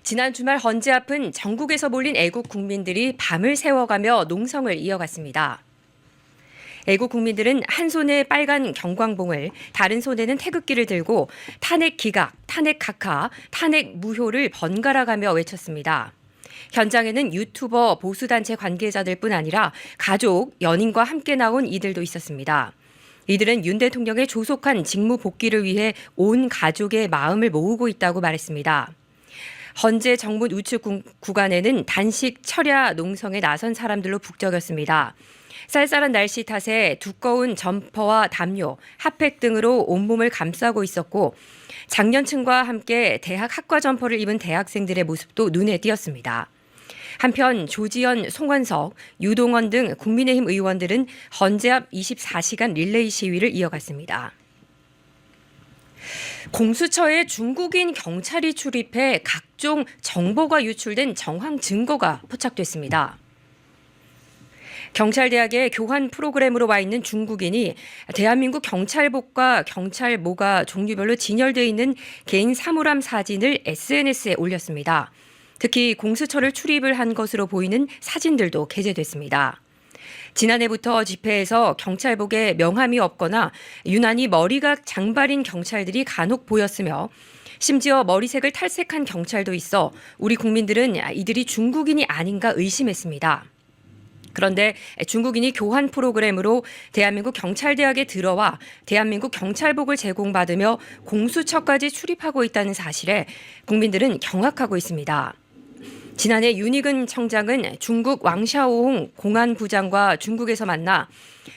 지난 주말 헌재 앞은 전국에서 몰린 애국 국민들이 밤을 새워가며 농성을 이어갔습니다. 애국 국민들은 한 손에 빨간 경광봉을, 다른 손에는 태극기를 들고 탄핵 기각, 탄핵 각하, 탄핵 무효를 번갈아가며 외쳤습니다. 현장에는 유튜버, 보수단체 관계자들뿐 아니라 가족, 연인과 함께 나온 이들도 있었습니다. 이들은 윤 대통령의 조속한 직무 복귀를 위해 온 가족의 마음을 모으고 있다고 말했습니다. 헌재 정문 우측 구간에는 단식, 철야, 농성에 나선 사람들로 북적였습니다. 쌀쌀한 날씨 탓에 두꺼운 점퍼와 담요, 핫팩 등으로 온몸을 감싸고 있었고 장년층과 함께 대학 학과 점퍼를 입은 대학생들의 모습도 눈에 띄었습니다. 한편 조지현, 송원석, 유동원 등 국민의힘 의원들은 헌재 앞 24시간 릴레이 시위를 이어갔습니다. 공수처에 중국인 경찰이 출입해 각종 정보가 유출된 정황 증거가 포착됐습니다. 경찰대학의 교환 프로그램으로 와 있는 중국인이 대한민국 경찰복과 경찰모가 종류별로 진열되어 있는 개인 사물함 사진을 SNS에 올렸습니다. 특히 공수처를 출입을 한 것으로 보이는 사진들도 게재됐습니다. 지난해부터 집회에서 경찰복에 명함이 없거나 유난히 머리가 장발인 경찰들이 간혹 보였으며 심지어 머리색을 탈색한 경찰도 있어 우리 국민들은 이들이 중국인이 아닌가 의심했습니다. 그런데 중국인이 교환 프로그램으로 대한민국 경찰대학에 들어와 대한민국 경찰복을 제공받으며 공수처까지 출입하고 있다는 사실에 국민들은 경악하고 있습니다. 지난해 윤희근 청장은 중국 왕샤오홍 공안부장과 중국에서 만나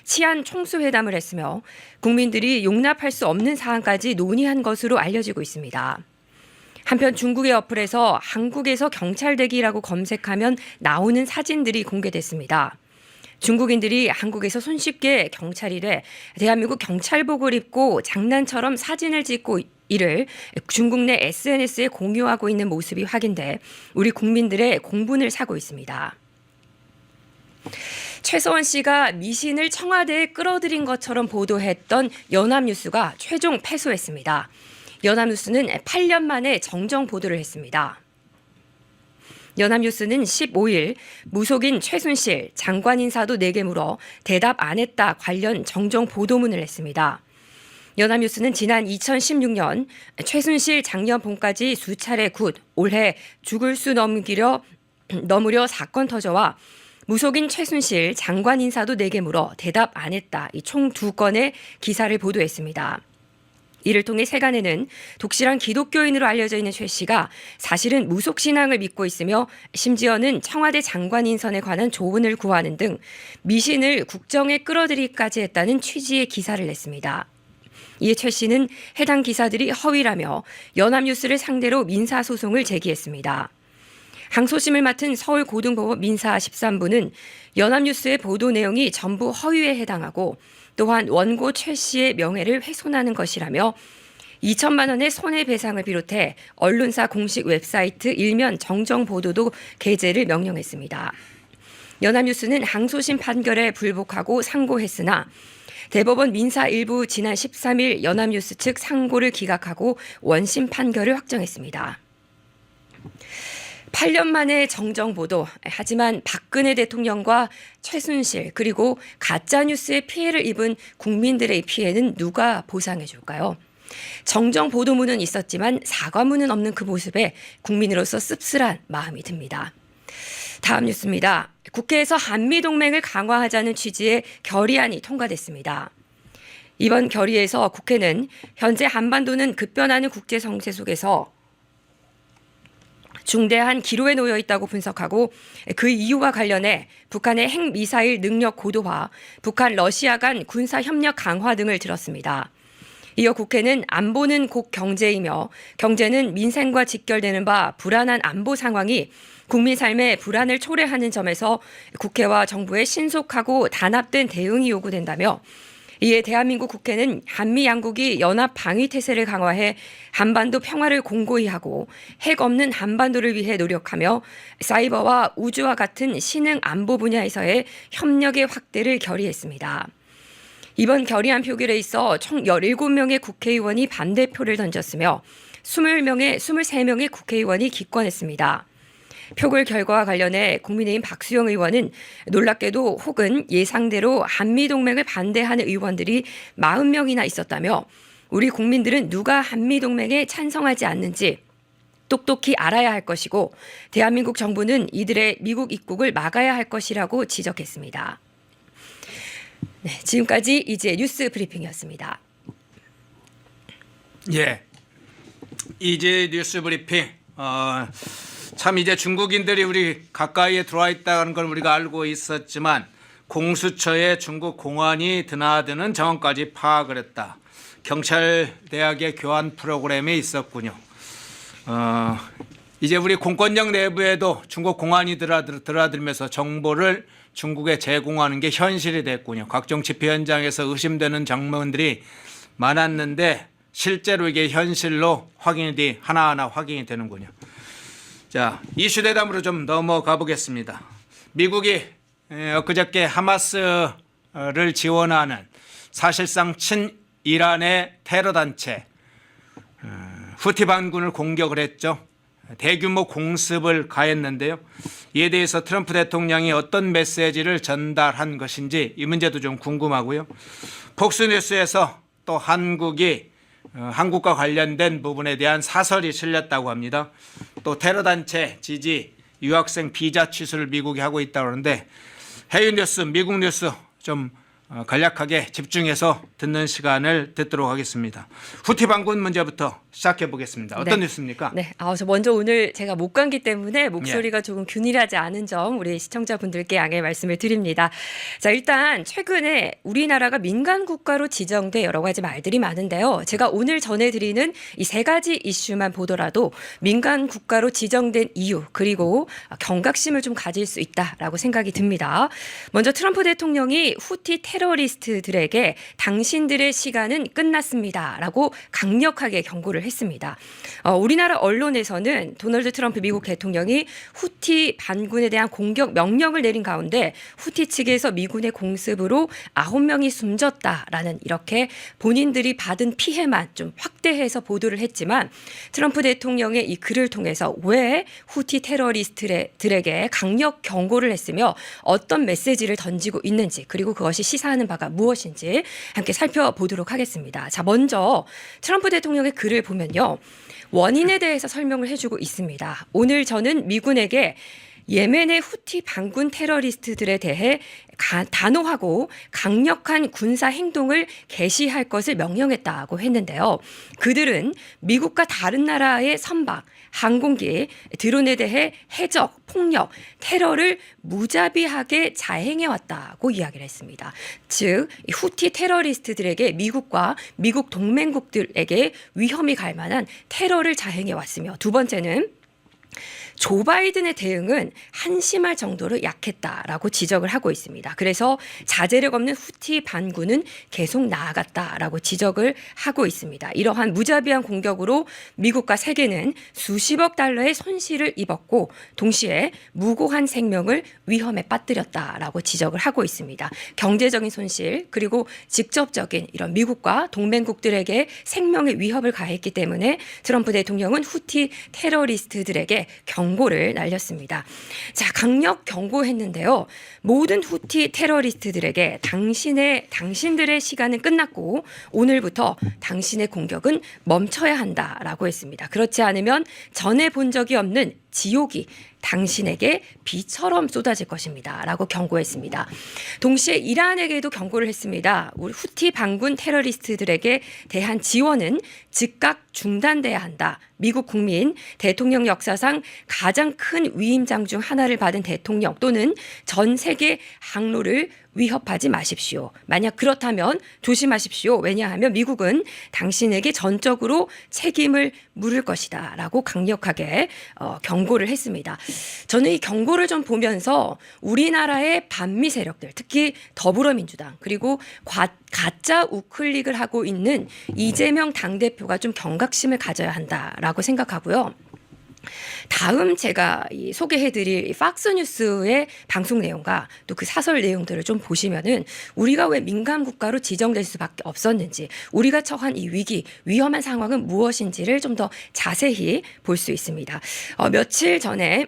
치안 총수회담을 했으며 국민들이 용납할 수 없는 사안까지 논의한 것으로 알려지고 있습니다. 한편 중국의 어플에서 한국에서 경찰대기라고 검색하면 나오는 사진들이 공개됐습니다. 중국인들이 한국에서 손쉽게 경찰이 돼 대한민국 경찰복을 입고 장난처럼 사진을 찍고 이를 중국 내 SNS에 공유하고 있는 모습이 확인돼 우리 국민들의 공분을 사고 있습니다. 최서원 씨가 미신을 청와대에 끌어들인 것처럼 보도했던 연합뉴스가 최종 패소했습니다. 연합뉴스는 8년 만에 정정 보도를 했습니다. 연합뉴스는 15일 무속인 최순실 장관 인사도 4개 물어 대답 안 했다 관련 정정 보도문을 냈습니다. 연합뉴스는 지난 2016년 최순실 작년 봄까지 수차례 굿, 올해 죽을 수 넘으려 사건 터져와 무속인 최순실 장관 인사도 4개 물어 대답 안 했다. 이 총 2건의 기사를 보도했습니다. 이를 통해 세간에는 독실한 기독교인으로 알려져 있는 최 씨가 사실은 무속신앙을 믿고 있으며 심지어는 청와대 장관 인선에 관한 조언을 구하는 등 미신을 국정에 끌어들이기까지 했다는 취지의 기사를 냈습니다. 이에 최 씨는 해당 기사들이 허위라며 연합뉴스를 상대로 민사소송을 제기했습니다. 항소심을 맡은 서울고등법원 민사 13부는 연합뉴스의 보도 내용이 전부 허위에 해당하고 또한 원고 최 씨의 명예를 훼손하는 것이라며 2천만 원의 손해배상을 비롯해 언론사 공식 웹사이트 일면 정정 보도도 게재를 명령했습니다. 연합뉴스는 항소심 판결에 불복하고 상고했으나 대법원 민사 1부 지난 13일 연합뉴스 측 상고를 기각하고 원심 판결을 확정했습니다. 8년 만에 정정 보도. 하지만 박근혜 대통령과 최순실 그리고 가짜뉴스의 피해를 입은 국민들의 피해는 누가 보상해 줄까요? 정정 보도문은 있었지만 사과문은 없는 그 모습에 국민으로서 씁쓸한 마음이 듭니다. 다음 뉴스입니다. 국회에서 한미동맹을 강화하자는 취지의 결의안이 통과됐습니다. 이번 결의에서 국회는 현재 한반도는 급변하는 국제 정세 속에서 중대한 기로에 놓여 있다고 분석하고 그 이유와 관련해 북한의 핵미사일 능력 고도화, 북한 러시아 간 군사협력 강화 등을 들었습니다. 이어 국회는 안보는 곧 경제이며 경제는 민생과 직결되는 바 불안한 안보 상황이 국민 삶의 불안을 초래하는 점에서 국회와 정부의 신속하고 단합된 대응이 요구된다며 이에 대한민국 국회는 한미 양국이 연합 방위 태세를 강화해 한반도 평화를 공고히 하고 핵 없는 한반도를 위해 노력하며 사이버와 우주와 같은 신흥 안보 분야에서의 협력의 확대를 결의했습니다. 이번 결의안 표결에 있어 총 17명의 국회의원이 반대표를 던졌으며 23명의 국회의원이 기권했습니다. 표결 결과와 관련해 국민의힘 박수영 의원은 놀랍게도 혹은 예상대로 한미동맹을 반대하는 의원들이 40명이나 있었다며 우리 국민들은 누가 한미동맹에 찬성하지 않는지 똑똑히 알아야 할 것이고 대한민국 정부는 이들의 미국 입국을 막아야 할 것이라고 지적했습니다. 네, 지금까지 이제 뉴스 브리핑이었습니다. 예, 이제 뉴스 브리핑. 참 이제 중국인들이 우리 가까이에 들어와 있다는 걸 우리가 알고 있었지만 공수처에 중국 공안이 드나드는 정황까지 파악을 했다. 경찰대학의 교환 프로그램에 있었군요. 이제 우리 공권력 내부에도 중국 공안이 드나들면서 정보를 중국에 제공하는 게 현실이 됐군요. 각종 집회 현장에서 의심되는 장면들이 많았는데 실제로 이게 현실로 하나하나 확인이 되는군요. 자, 이슈 대담으로 좀 넘어가 보겠습니다. 미국이 엊그저께 하마스를 지원하는 사실상 친이란의 테러 단체 후티 반군을 공격을 했죠. 대규모 공습을 가했는데요. 이에 대해서 트럼프 대통령이 어떤 메시지를 전달한 것인지 이 문제도 좀 궁금하고요. 폭스뉴스에서 또 한국과 관련된 부분에 대한 사설이 실렸다고 합니다. 또 테러 단체 지지, 유학생 비자 취소를 미국이 하고 있다고 하는데 해외 뉴스, 미국 뉴스 좀 간략하게 집중해서 듣는 시간을 듣도록 하겠습니다. 후티 반군 문제부터 시작해 보겠습니다. 어떤 뉴스입니까? 네, 저 먼저 오늘 제가 못 감기 때문에 목소리가 조금 균일하지 않은 점 우리 시청자분들께 양해 말씀을 드립니다. 자, 일단 최근에 우리나라가 민간 국가로 지정돼 여러 가지 말들이 많은데요. 제가 오늘 전해드리는 이 세 가지 이슈만 보더라도 민간 국가로 지정된 이유 그리고 경각심을 좀 가질 수 있다라고 생각이 듭니다. 먼저 트럼프 대통령이 후티 테러리스트들에게 당신들의 시간은 끝났습니다라고 강력하게 경고를 했습니다. 우리나라 언론에서는 도널드 트럼프 미국 대통령이 후티 반군에 대한 공격 명령을 내린 가운데 후티 측에서 미군의 공습으로 9명이 숨졌다라는 이렇게 본인들이 받은 피해만 좀 확대해서 보도를 했지만 트럼프 대통령의 이 글을 통해서 왜 후티 테러리스트들에게 강력 경고를 했으며 어떤 메시지를 던지고 있는지 그리고 그것이 시사하는 바가 무엇인지 함께 살펴보도록 하겠습니다. 자, 먼저 트럼프 대통령의 글을 보면요. 원인에 대해서 설명을 해주고 있습니다. 오늘 저는 미군에게 예멘의 후티 반군 테러리스트들에 대해 단호하고 강력한 군사 행동을 개시할 것을 명령했다고 했는데요. 그들은 미국과 다른 나라의 선박, 항공기, 드론에 대해 해적, 폭력, 테러를 무자비하게 자행해왔다고 이야기를 했습니다. 즉, 후티 테러리스트들에게 미국과 미국 동맹국들에게 위험이 갈 만한 테러를 자행해왔으며 두 번째는 조 바이든의 대응은 한심할 정도로 약했다라고 지적을 하고 있습니다. 그래서 자제력 없는 후티 반군은 계속 나아갔다라고 지적을 하고 있습니다. 이러한 무자비한 공격으로 미국과 세계는 수십억 달러의 손실을 입었고 동시에 무고한 생명을 위험에 빠뜨렸다라고 지적을 하고 있습니다. 경제적인 손실 그리고 직접적인 이런 미국과 동맹국들에게 생명의 위협을 가했기 때문에 트럼프 대통령은 후티 테러리스트들에게 경고를 날렸습니다. 자, 강력 경고했는데요. 모든 후티 테러리스트들에게 당신들의 시간은 끝났고 오늘부터 당신의 공격은 멈춰야 한다라고 했습니다. 그렇지 않으면 전에 본 적이 없는 지옥이 당신에게 비처럼 쏟아질 것입니다. 라고 경고했습니다. 동시에 이란에게도 경고를 했습니다. 우리 후티 반군 테러리스트들에게 대한 지원은 즉각 중단돼야 한다. 미국 국민, 대통령 역사상 가장 큰 위임장 중 하나를 받은 대통령 또는 전 세계 항로를 위협하지 마십시오. 만약 그렇다면 조심하십시오. 왜냐하면 미국은 당신에게 전적으로 책임을 물을 것이다 라고 강력하게 경고를 했습니다. 저는 이 경고를 좀 보면서 우리나라의 반미 세력들 특히 더불어민주당 그리고 가짜 우클릭을 하고 있는 이재명 당대표가 좀 경각심을 가져야 한다라고 생각하고요. 다음 제가 소개해드릴 이 팍스뉴스의 방송 내용과 또 그 사설 내용들을 좀 보시면은 우리가 왜 민간 국가로 지정될 수밖에 없었는지, 우리가 처한 이 위기, 위험한 상황은 무엇인지를 좀 더 자세히 볼 수 있습니다. 며칠 전에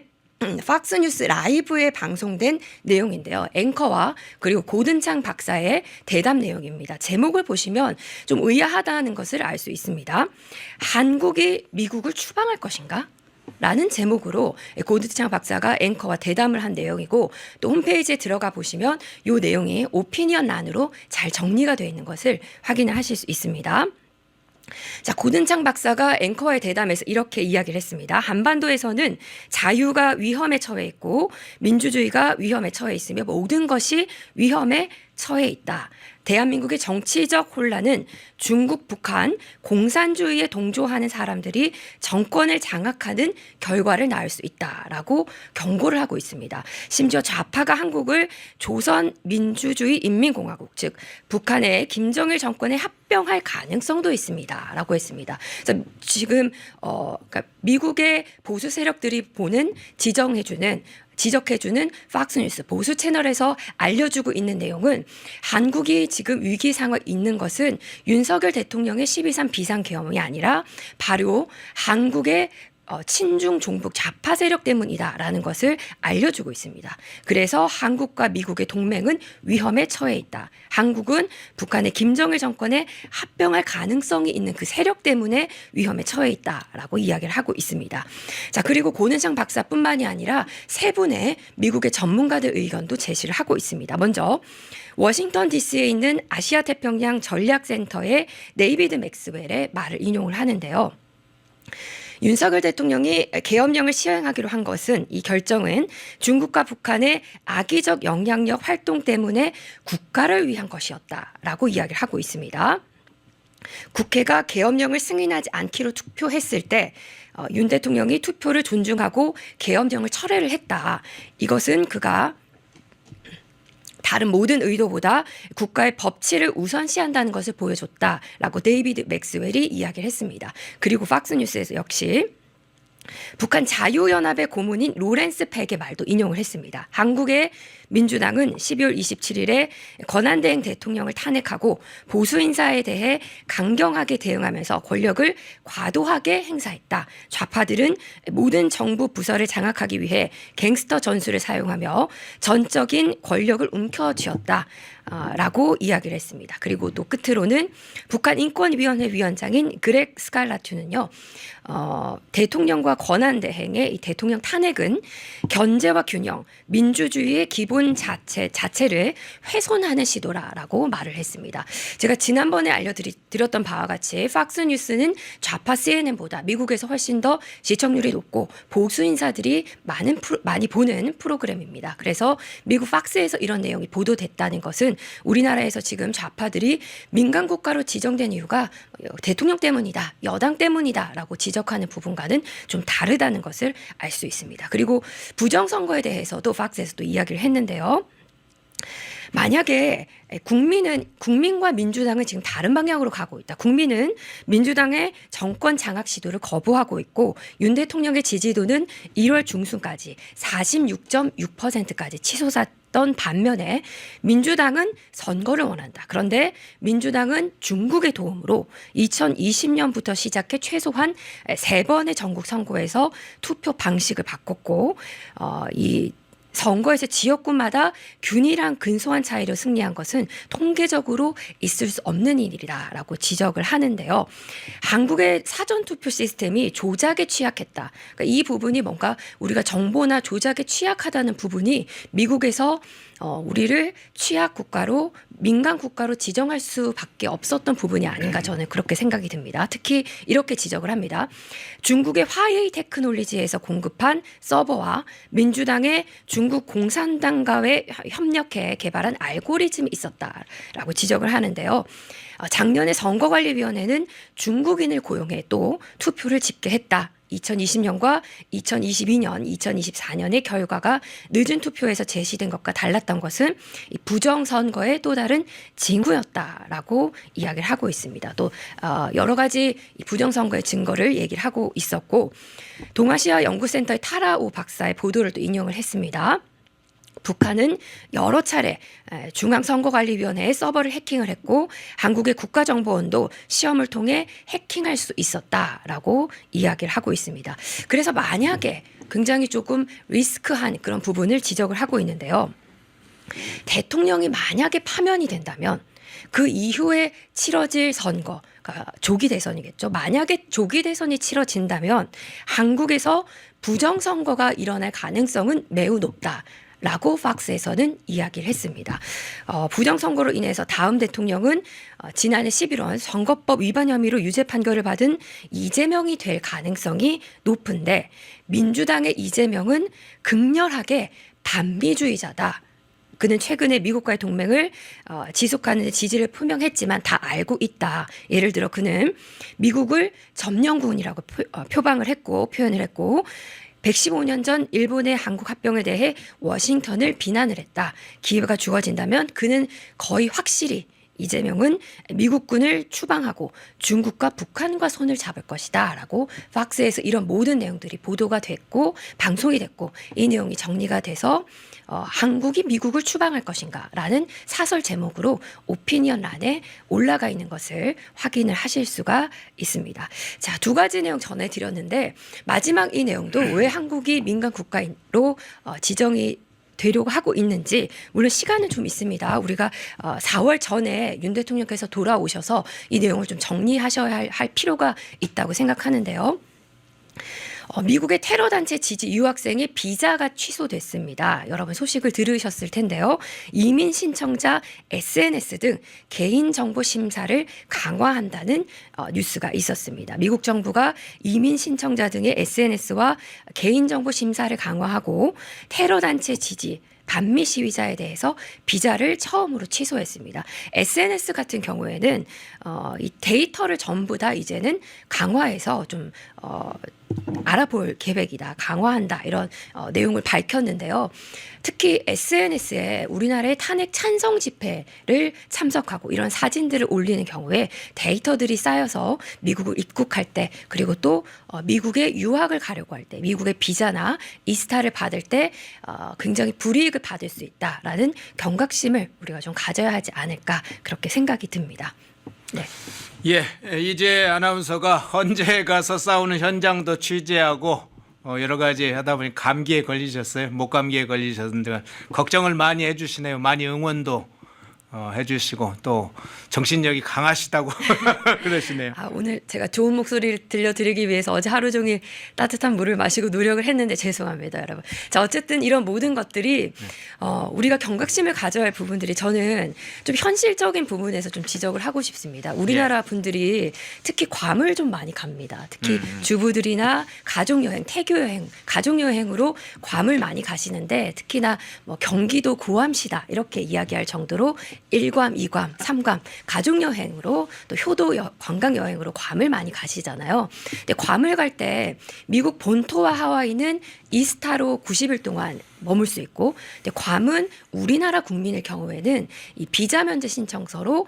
팍스뉴스 라이브에 방송된 내용인데요. 앵커와 그리고 고든창 박사의 대담 내용입니다. 제목을 보시면 좀 의아하다는 것을 알 수 있습니다. 한국이 미국을 추방할 것인가? 라는 제목으로 고든창 박사가 앵커와 대담을 한 내용이고, 또 홈페이지에 들어가 보시면 이 내용이 오피니언란으로 잘 정리가 되어 있는 것을 확인을 하실 수 있습니다. 자, 고든창 박사가 앵커와의 대담에서 이렇게 이야기를 했습니다. 한반도에서는 자유가 위험에 처해 있고 민주주의가 위험에 처해 있으며 모든 것이 위험에 처해 있다. 대한민국의 정치적 혼란은 중국, 북한, 공산주의에 동조하는 사람들이 정권을 장악하는 결과를 낳을 수 있다라고 경고를 하고 있습니다. 심지어 좌파가 한국을 조선민주주의 인민공화국, 즉 북한의 김정일 정권에 합병할 가능성도 있습니다라고 했습니다. 그래서 지금 그러니까 미국의 보수 세력들이 보는 지적해주는 팍스뉴스 보수 채널에서 알려주고 있는 내용은, 한국이 지금 위기 상황에 있는 것은 윤석열 대통령의 12.3 비상계엄이 아니라 바로 한국의 친중 종북 좌파 세력 때문이다라는 것을 알려주고 있습니다. 그래서 한국과 미국의 동맹은 위험에 처해 있다. 한국은 북한의 김정일 정권에 합병할 가능성이 있는 그 세력 때문에 위험에 처해 있다라고 이야기를 하고 있습니다. 자, 그리고 고든창 박사뿐만이 아니라 세 분의 미국의 전문가들 의견도 제시를 하고 있습니다. 먼저 워싱턴 DC에 있는 아시아 태평양 전략센터의 데이비드 맥스웰의 말을 인용을 하는데요. 윤석열 대통령이 계엄령을 시행하기로 한 것은, 이 결정은 중국과 북한의 악의적 영향력 활동 때문에 국가를 위한 것이었다라고 이야기를 하고 있습니다. 국회가 계엄령을 승인하지 않기로 투표했을 때 윤 대통령이 투표를 존중하고 계엄령을 철회를 했다. 이것은 그가 다른 모든 의도보다 국가의 법치를 우선시한다는 것을 보여줬다라고 데이비드 맥스웰이 이야기를 했습니다. 그리고 팍스뉴스에서 역시 북한 자유연합의 고문인 로렌스 팩의 말도 인용을 했습니다. 한국의 민주당은 12월 27일에 권한대행 대통령을 탄핵하고 보수 인사에 대해 강경하게 대응하면서 권력을 과도하게 행사했다. 좌파들은 모든 정부 부서를 장악하기 위해 갱스터 전술을 사용하며 전적인 권력을 움켜쥐었다. 라고 이야기를 했습니다. 그리고 또 끝으로는 북한 인권위원회 위원장인 그렉 스칼라투는요, 대통령과 권한대행의 이 대통령 탄핵은 견제와 균형, 민주주의의 기본 자체를 훼손하는 시도라라고 말을 했습니다. 제가 지난번에 알려드렸던 바와 같이 팍스뉴스는 좌파 CNN보다 미국에서 훨씬 더 시청률이 높고 보수 인사들이 많이 보는 프로그램입니다. 그래서 미국 팍스에서 이런 내용이 보도됐다는 것은 우리나라에서 지금 좌파들이 민간 국가로 지정된 이유가 대통령 때문이다, 여당 때문이다라고 지적하는 부분과는 좀 다르다는 것을 알 수 있습니다. 그리고 부정선거에 대해서도 팍스에서도 이야기를 했는데요. 만약에 국민과 민주당은 지금 다른 방향으로 가고 있다. 국민은 민주당의 정권 장악 시도를 거부하고 있고, 윤 대통령의 지지도는 1월 중순까지 46.6%까지 치솟았던 반면에 민주당은 선거를 원한다. 그런데 민주당은 중국의 도움으로 2020년부터 시작해 최소한 3번의 전국 선거에서 투표 방식을 바꿨고, 이 선거에서 지역구마다 균일한 근소한 차이로 승리한 것은 통계적으로 있을 수 없는 일이라고 지적을 하는데요. 한국의 사전투표 시스템이 조작에 취약했다. 그러니까 이 부분이 뭔가 우리가 정보나 조작에 취약하다는 부분이 미국에서 우리를 취약 국가로, 민간 국가로 지정할 수밖에 없었던 부분이 아닌가, 저는 그렇게 생각이 듭니다. 특히 이렇게 지적을 합니다. 중국의 화웨이 테크놀로지에서 공급한 서버와 민주당의 중국 공산당과의 협력해 개발한 알고리즘이 있었다라고 지적을 하는데요. 작년에 선거관리위원회는 중국인을 고용해 또 투표를 집계했다. 2020년과 2022년, 2024년의 결과가 늦은 투표에서 제시된 것과 달랐던 것은 이 부정선거의 또 다른 징후였다라고 이야기를 하고 있습니다. 또 여러 가지 이 부정선거의 증거를 얘기를 하고 있었고 동아시아 연구센터의 타라오 박사의 보도를 또 인용을 했습니다. 북한은 여러 차례 중앙선거관리위원회의 서버를 해킹을 했고 한국의 국가정보원도 시험을 통해 해킹할 수 있었다라고 이야기를 하고 있습니다. 그래서 만약에 굉장히 조금 리스크한 그런 부분을 지적을 하고 있는데요. 대통령이 만약에 파면이 된다면 그 이후에 치러질 선거가 조기 대선이겠죠. 만약에 조기 대선이 치러진다면 한국에서 부정선거가 일어날 가능성은 매우 높다. 라고 팍스에서는 이야기를 했습니다. 부정선거로 인해서 다음 대통령은 지난해 11월 선거법 위반 혐의로 유죄 판결을 받은 이재명이 될 가능성이 높은데 민주당의 이재명은 극렬하게 반미주의자다. 그는 최근에 미국과의 동맹을 지속하는 데 지지를 표명했지만 다 알고 있다. 예를 들어 그는 미국을 점령군이라고 표방을 했고 표현을 했고 115년 전 일본의 한국 합병에 대해 워싱턴을 비난을 했다. 기회가 주어진다면 그는 거의 확실히 이재명은 미국군을 추방하고 중국과 북한과 손을 잡을 것이다 라고 팍스에서 이런 모든 내용들이 보도가 됐고 방송이 됐고 이 내용이 정리가 돼서 한국이 미국을 추방할 것인가 라는 사설 제목으로 오피니언란에 올라가 있는 것을 확인을 하실 수가 있습니다. 자, 두 가지 내용 전해드렸는데 마지막 이 내용도 왜 한국이 민간 국가로 지정이 되려고 하고 있는지 물론 시간은 좀 있습니다. 우리가 4월 전에 윤 대통령께서 돌아오셔서 이 내용을 좀 정리하셔야 할 필요가 있다고 생각하는데요. 미국의 테러 단체 지지 유학생의 비자가 취소됐습니다. 여러분 소식을 들으셨을 텐데요. 이민 신청자 SNS 등 개인정보 심사를 강화한다는 뉴스가 있었습니다. 미국 정부가 이민 신청자 등의 SNS와 개인정보 심사를 강화하고 테러 단체 지지 반미 시위자에 대해서 비자를 처음으로 취소했습니다. SNS 같은 경우에는 이 데이터를 전부 다 이제는 강화해서 좀 알아볼 계획이다, 강화한다 이런 내용을 밝혔는데요. 특히 SNS에 우리나라의 탄핵 찬성 집회를 참석하고 이런 사진들을 올리는 경우에 데이터들이 쌓여서 미국을 입국할 때 그리고 또 미국에 유학을 가려고 할 때 미국의 비자나 이스타를 받을 때 굉장히 불이익을 받을 수 있다라는 경각심을 우리가 좀 가져야 하지 않을까 그렇게 생각이 듭니다. 네. 예, 이제 아나운서가 헌재에 가서 싸우는 현장도 취재하고 여러 가지 하다 보니 감기에 걸리셨어요. 목감기에 걸리셨는데 걱정을 많이 해주시네요. 많이 응원도 해주시고 또 정신력이 강하시다고 그러시네요. 오늘 제가 좋은 목소리를 들려드리기 위해서 어제 하루 종일 따뜻한 물을 마시고 노력을 했는데 죄송합니다, 여러분. 자, 어쨌든 이런 모든 것들이 우리가 경각심을 가져야 할 부분들이 저는 좀 현실적인 부분에서 좀 지적을 하고 싶습니다. 우리나라 분들이 특히 괌을 좀 많이 갑니다. 특히 주부들이나 가족여행, 태교여행, 가족여행으로 괌을 많이 가시는데 특히나 뭐 경기도 고암시다 이렇게 이야기할 정도로 1괌, 2괌, 3괌 가족여행으로 또 효도 관광여행으로 괌을 많이 가시잖아요. 근데 괌을 갈 때 미국 본토와 하와이는 이스타로 90일 동안 머물 수 있고 근데 괌은 우리나라 국민의 경우에는 이 비자 면제 신청서로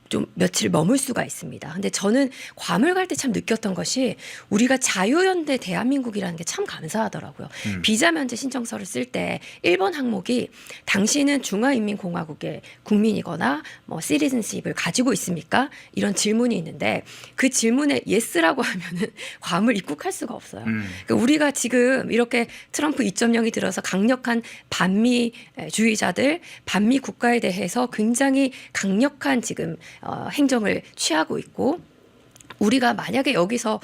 좀 며칠 머물 수가 있습니다. 근데 저는 괌을 갈 때 참 느꼈던 것이 우리가 자유연대 대한민국이라는 게 참 감사하더라고요. 비자 면제 신청서를 쓸 때 1번 항목이 당신은 중화인민공화국의 국민이거나 뭐 시티즌십을 가지고 있습니까? 이런 질문이 있는데 그 질문에 예스라고 하면은 괌을 입국할 수가 없어요. 그러니까 우리가 지금 이렇게 트럼프 2.0이 들어서 강력한 반미주의자들, 반미 국가에 대해서 굉장히 강력한 지금 행정을 취하고 있고 우리가 만약에 여기서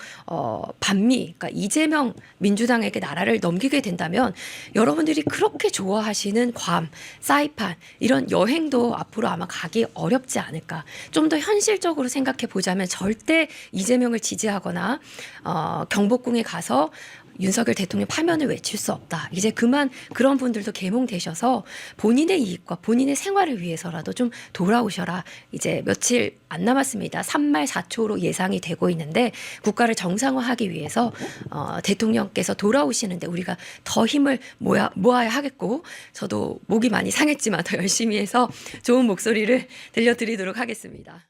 반미, 그러니까 이재명 민주당에게 나라를 넘기게 된다면 여러분들이 그렇게 좋아하시는 괌, 사이판 이런 여행도 앞으로 아마 가기 어렵지 않을까. 좀 더 현실적으로 생각해 보자면 절대 이재명을 지지하거나 경복궁에 가서 윤석열 대통령 파면을 외칠 수 없다. 이제 그만 그런 분들도 계몽되셔서 본인의 이익과 본인의 생활을 위해서라도 좀 돌아오셔라. 이제 며칠 안 남았습니다. 3말 4초로 예상이 되고 있는데 국가를 정상화하기 위해서 대통령께서 돌아오시는데 우리가 더 힘을 모아야 하겠고 저도 목이 많이 상했지만 더 열심히 해서 좋은 목소리를 들려드리도록 하겠습니다.